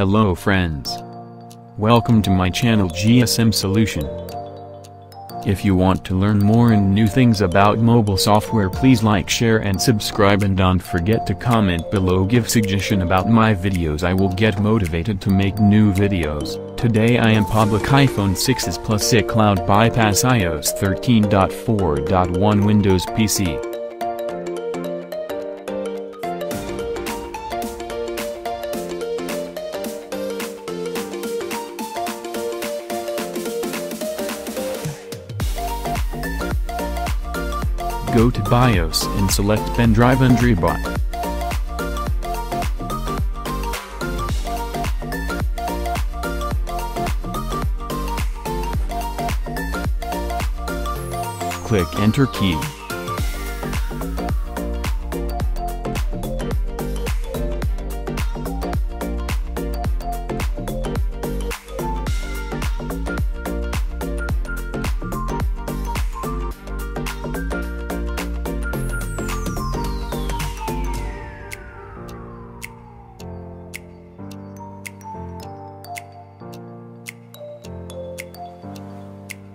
Hello friends. Welcome to my channel GSM Solution. If you want to learn more and new things about mobile software, please like, share and subscribe, and don't forget to comment below, give suggestion about my videos. I will get motivated to make new videos. Today I am public iPhone 6s plus iCloud bypass iOS 13.4.1 Windows PC. Go to BIOS and select Pen Drive and Reboot. Click Enter key.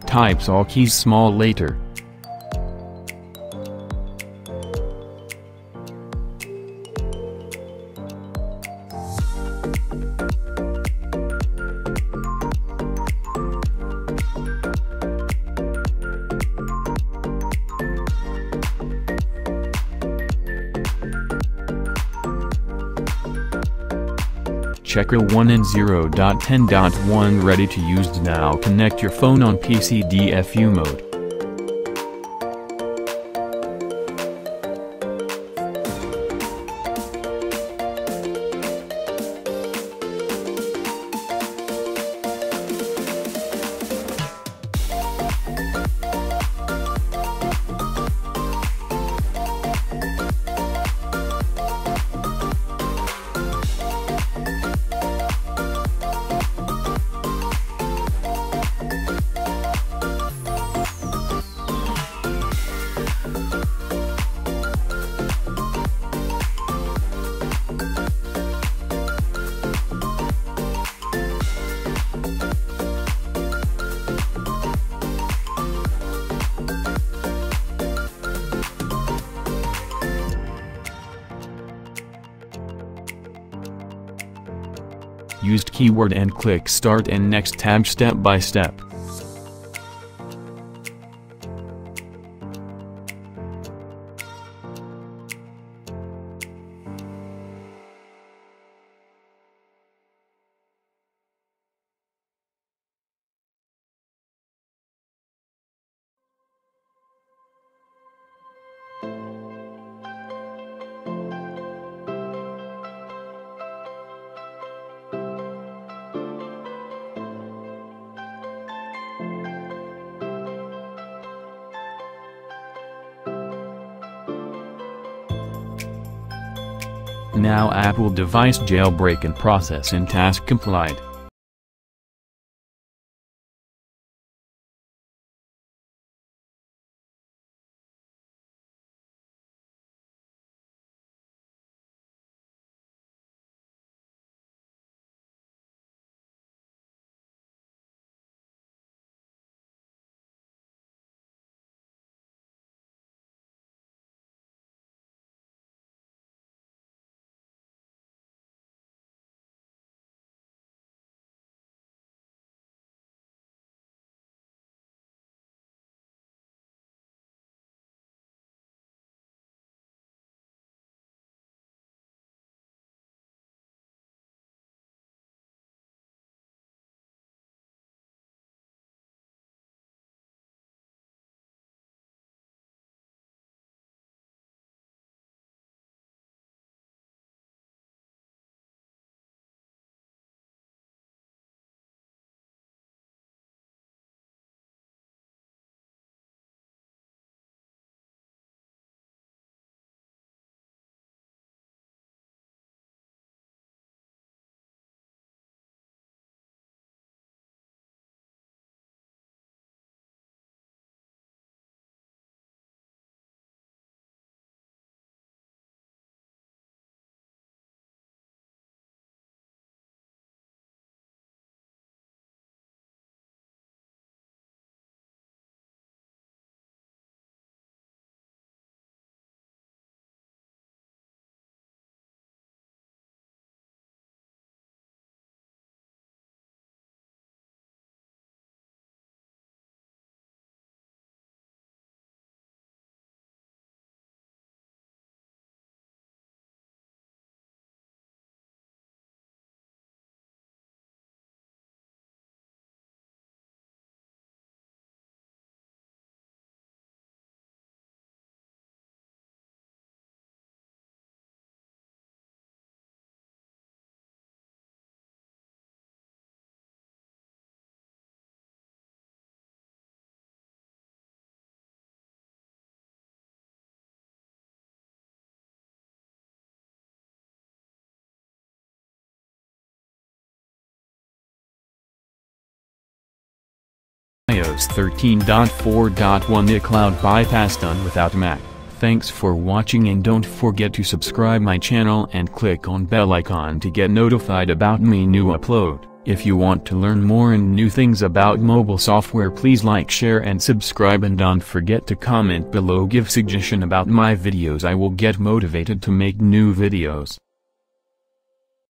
Types all keys small letter. Checker 1 and 0.10.1 ready to use. Now connect your phone on PC DFU mode. Used keyword and click Start and Next tab step by step. Now Apple device jailbreak and process and task complied. iOS 13.4.1 iCloud bypass done without Mac. Thanks for watching and don't forget to subscribe my channel and click on bell icon to get notified about me new upload. If you want to learn more and new things about mobile software, please like, share and subscribe, and don't forget to comment below, give suggestion about my videos. I will get motivated to make new videos.